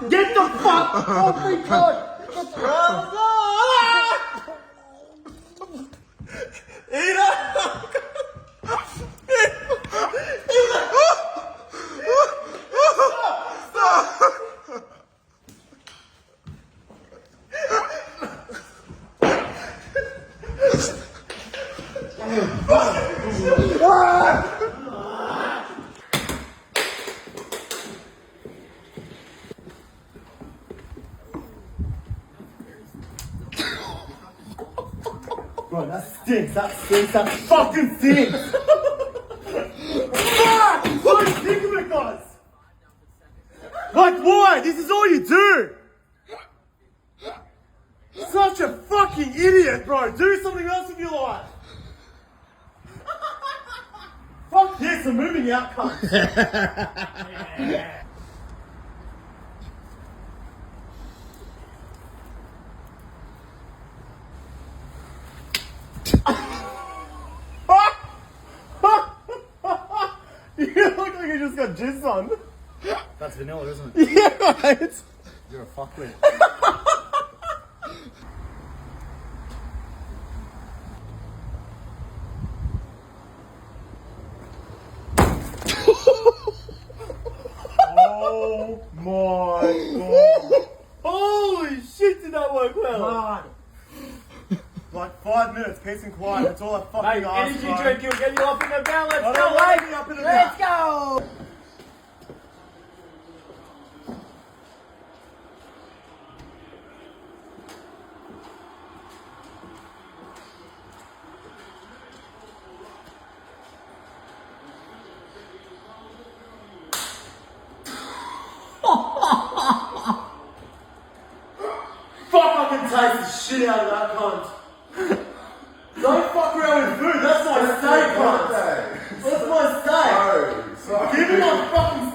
Get the fuck off me, God! Bro, that stinks, that fucking stinks! Fuck! What do you think of it, guys? Like, why? This is all you do! Such a fucking idiot, bro! Do something else with your life! Fuck this, I'm moving out, cunt! You look like you just got jizz on. That's vanilla, isn't it? Yeah, right. You're a fuckwit. Oh my god. Holy shit, did that work well? God. Like 5 minutes, peace and quiet. That's all I fucking Mate, asked energy drink, you'll get you up in the bell. Let's I go, don't want mate. to be up in the Let's bell. go. Fuck, I can taste the shit out of that cunt. Don't fuck around with food, that's my steak, cunt. That's my steak. Sorry. Give me my fucking